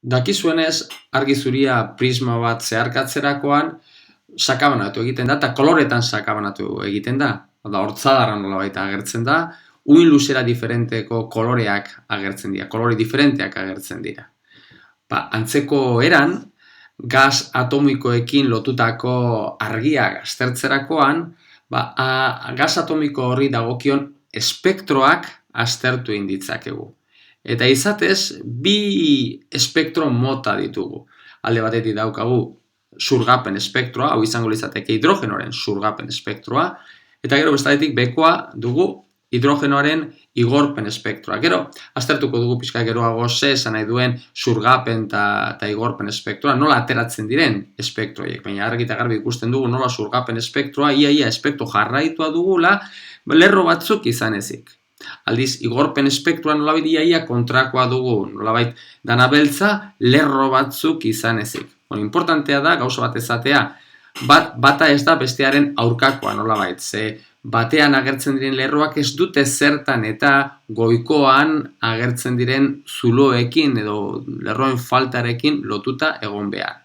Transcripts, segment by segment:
Dakizuenez, argi zuria prisma bat zeharkatzerakoan sakabanatu egiten da, eta koloretan sakabanatu egiten da. Oda, hortzadarra nolabait agertzen da, uin luzera diferenteko koloreak agertzen dira, kolore diferenteak agertzen dira. Antzeko eran, gas atomikoekin lotutako argiak aztertzerakoan, gas atomiko horri dagokion espektroak aztertu egin ditzakegu. Eta izatez, bi espektro mota ditugu. Alde batetik daukagu zurgapen espektroa, hau izango litzateke hidrogenoaren zurgapen espektroa, eta gero bestatetik bekoa dugu hidrogenoaren igorpen espektroa. Gero, aztertuko dugu pixka geroago ze esan nahi duen zurgapen eta igorpen espektroa, nola ateratzen diren espektroiek. Baina argi eta garbi ikusten dugu nola zurgapen espektroa, ia espektro jarraitua dugula, lerro batzuk izan ezik. Aldiz, igorpen espektroa nolabait ia kontrakoa dugu, nolabait dana beltza lerro batzuk izan ezik. Importantea da, gauza bat ezatea, bata ez da bestearen aurkakoa nolabait, ze batean agertzen diren lerroak ez dute zertan eta goikoan agertzen diren zuloekin edo lerroen faltarekin lotuta egon behar.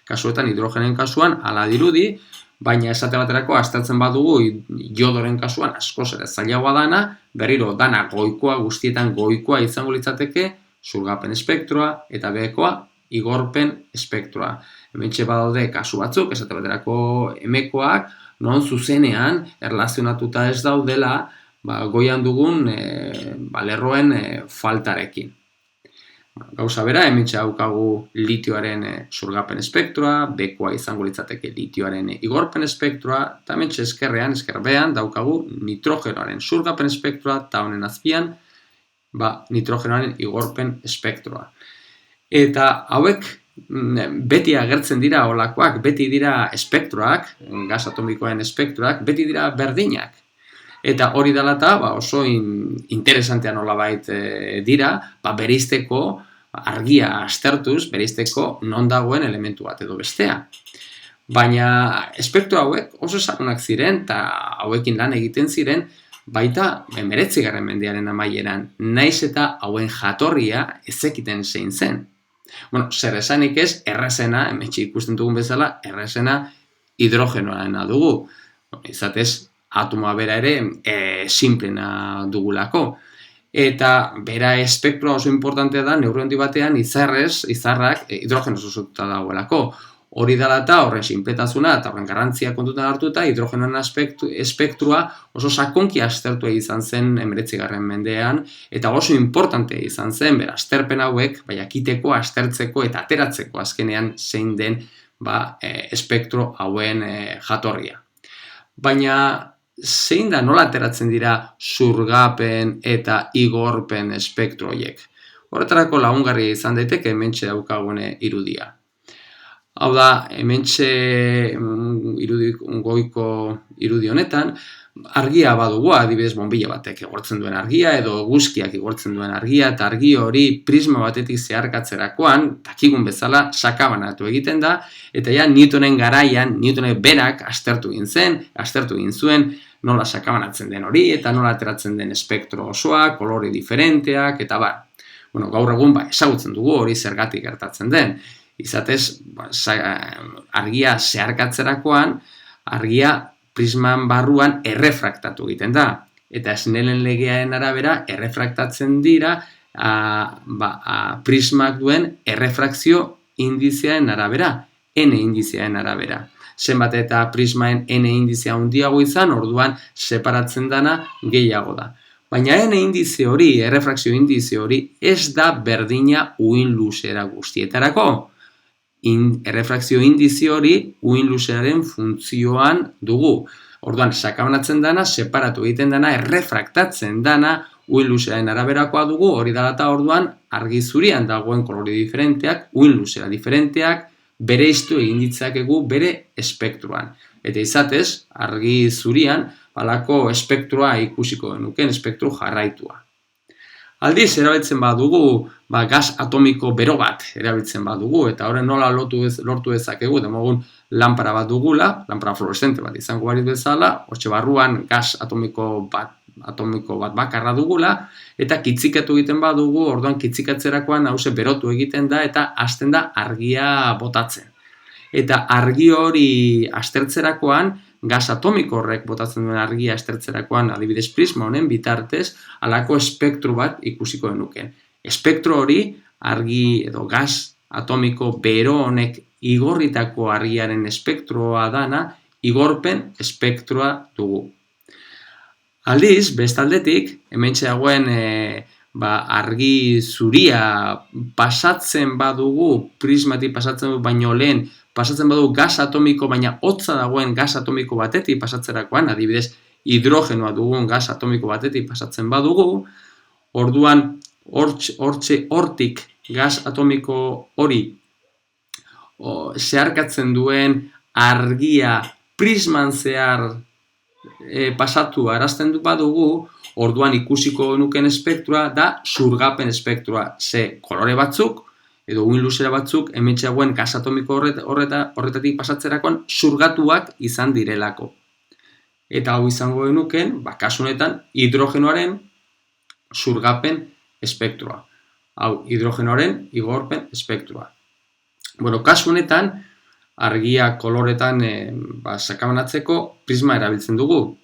Kasuetan hidrogenen kasuan hala dirudi, baina esate baterako aztertzen badugu iodoren kasuan askoz ere zailagoa dana, berriro dana goikoa, guztietan goikoa izango litzateke, zurgapen espektroa eta bekoa igorpen espektroa. Hementxe badaude kasu batzuk, esate baterako emekoak, non zuzenean erlazionatuta ez daudela goian dugun lerroen faltarekin. Gauza bera, hementxe daukagu litioaren zurgapen espektroa, bekoa izango litzateke litioaren igorpen espektroa, eta hementxe eskerbean daukagu nitrogenoaren zurgapen espektroa, eta honen azpian nitrogenoaren igorpen espektroa. Eta hauek beti agertzen dira olakoak, beti dira espektroak, gas atomikoen espektroak, beti dira berdinak. Eta hori dela eta oso interesantea nolabait dira, bereizteko argia aztertuz, bereizteko non dagoen elementu bat edo bestea. Baina espektro hauek oso ezagunak ziren eta hauekin lan egiten ziren baita 19. mendearen amaieran, naiz eta hauen jatorria ezekiten zein zen. Zer esanik ez, errazena, hementxe ikusten dugun bezala, errazena hidrogenoarena dugu. Izatez, atomoa bera ere simplena dugulako. Eta bera espektroa oso importantea da, neurri handi batean izarrak hidrogenoz osatuta dagoelako. Hori dela eta horren sinpletasuna eta horren garrantzia kontutan hartuta, hidrogenoaren espektroa oso sakonki aztertua izan zen 19. mendean, eta oso importante izan zen, bera, azterpen hauek, jakiteko, aztertzeko eta ateratzeko azkenean zein den espektro hauen jatorria. Baina zein da nola ateratzen dira zurgapen eta igorpen espektro horiek? Horretarako lagungarria izan daiteke hementxe daukagune irudia. Hau da, hementxe goiko irudi honetan, argia badugu, adibidez bonbilla batek igortzen duen argia, edo eguzkiak igortzen duen argia, eta argi hori prisma batetik zeharkatzerakoan, dakigun bezala, sakabanatu egiten da, eta ja Newtonen garaian, Newtonek berak aztertu egin zuen, nola sakabanatzen den hori, eta nola ateratzen den espektro osoa, kolore diferenteak, eta gaur egun ezagutzen dugu hori zergatik gertatzen den. Izatez, argia zeharkatzerakoan, argia prisman barruan errefraktatu egiten da. Eta Snellen legearen arabera, errefraktatzen dira prismak duen errefrakzio indizearen arabera, N indizearen arabera. Zenbat eta prismaen N indizea handiago izan, orduan separatzen dana gehiago da. Baina N indize hori, errefrakzio indize hori, ez da berdina uin luzera guztietarako. Errefrakzio indize hori uin luzearen funtzioan dugu. Orduan, sakabanatzen dana, separatu egiten dana, errefraktatzen dana, uin luzearen araberakoa dugu, hori dela eta orduan, argi zurian dagoen kolore diferenteak, uin luzera diferenteak, bereiztu egin ditzakegu bere espektroan. Eta izatez, argi zurian, halako espektroa ikusiko genuken, espektro jarraitua. Aldiz, erabiltzen badugu, gas atomiko bero bat erabiltzen badugu, eta horren nola lortu dezakegu, demogun lanpara bat dugula, lanpara fluorescente bat izango barit bezala, hortxe barruan gas atomiko bat atomiko bat bakarra dugula, eta kitzikatu egiten badugu, orduan kitzikatzerakoan hause berotu egiten da, eta hasten da argia botatzen. Eta argi hori aztertzerakoan, gas atomiko horrek botatzen duen argia aztertzerakoan, adibidez prisma honen bitartez, halako espektru bat ikusiko genuke. Espektro hori, argi edo gas atomiko bero honek igorritako argiaren espektroa dana, igorpen espektroa dugu. Aldiz, bestaldetik, hementxe dagoen argi zuria pasatzen badugu, prismatik pasatzen dugu baino lehen, pasatzen badugu gas atomiko, baina hotza dagoen gas atomiko batetik pasatzerakoan, adibidez, hidrogenoa dugun gas atomiko batetik pasatzen badugu, orduan, hortik gas atomiko hori zeharkatzen duen argia prisman zehar pasatu arazten badugu, orduan ikusiko nuken espektroa da xurgapen espektroa. Ze kolore batzuk, edo uhin luzera batzuk, hementxe dagoen gas atomiko horretatik pasatzerakoan xurgatuak izan direlako. Eta hau izango genuken, kasu honetan, hidrogenoaren xurgapen espektroa. Hau, hidrogenoaren igorpen espektroa. Kasu honetan, argia koloretan sakabanatzeko prisma erabiltzen dugu.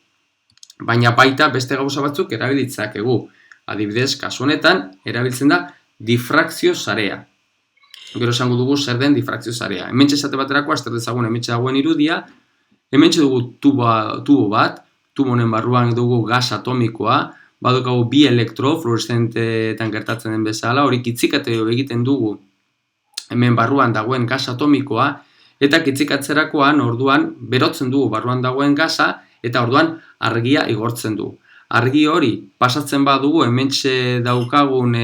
Baina baita beste gauza batzuk erabilitzakegu. Adibidez, kasu honetan, erabiltzen da difrakzio sarea. Gero esango dugu zer den difrakzio sarea. Hementxe esate baterako, azter dezagun hementxe dagoen irudia, hementxe dugu tubo bat, tubo honen barruan dugu gas atomikoa, badukagu bi elektro fluoreszenteetan gertatzen den bezala, hori kitzikate egiten dugu hemen barruan dagoen gas atomikoa, eta kitzikatzerakoan orduan berotzen dugu barruan dagoen gasa, eta orduan argia igortzen du. Argi hori pasatzen badugu hementxe daukagun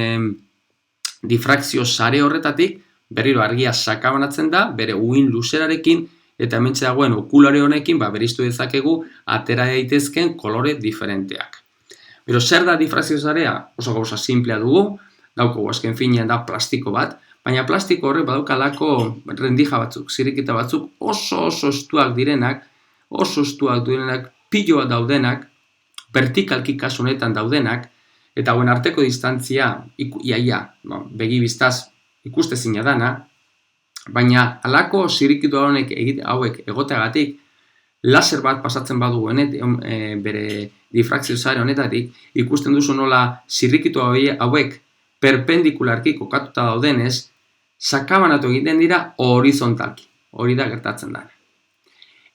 difrakzio sare horretatik, berriro argia sakabanatzen da, bere uhin luzerarekin, eta hementxe dagoen okulare honekin bereiztu dezakegu atera daitezken kolore diferenteak. Pero zer da difrakzio sarea? Oso gauza simplea dugu, daukagu azken finean da plastiko bat, baina plastiko horrek badaukalako rendija batzuk, zirikita batzuk oso estuak direnak, piloa daudenak, vertikalki kasu honetan daudenak, eta hauen arteko distantzia, begi bistaz ikustezina dana, baina halako zirikitu hauek egoteagatik, laser bat pasatzen badugu bere difrakzio sare honetatik, ikusten duzu nola zirrikitu hauek perpendikularki kokatuta daudenez, sakabanatu egiten dira horizontalki. Hori da gertatzen dana.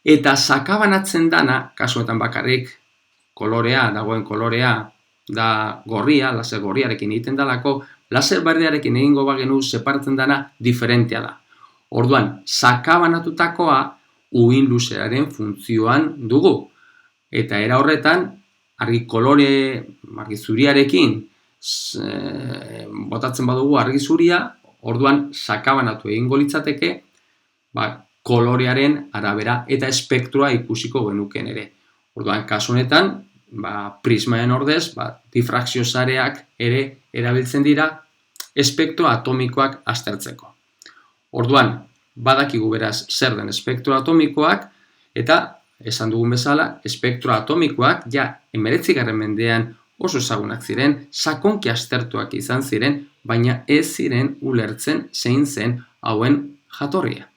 Eta sakabanatzen dana, kasuetan bakarrik, dagoen kolorea, da gorria, laser gorriarekin egiten dalako, laser berdearekin egingo bagenu separatzen dana diferentea da. Orduan, sakabanatutakoa uhin luzeraren funtzioan dugu. Eta era horretan, argi zuriarekin botatzen badugu argi zuria, orduan sakabanatu egingo litzateke, kolorearen arabera eta espektroa ikusiko genuken ere. Orduan, kasu honetan, prismaen ordez, difrakzio sareak ere erabiltzen dira espektro atomikoak aztertzeko. Orduan, badakigu beraz zer den espektro atomikoak, eta esan dugun bezala, espektro atomikoak 19. mendean oso ezagunak ziren, sakonki aztertuak izan ziren, baina ez ziren ulertzen zein zen hauen jatorria.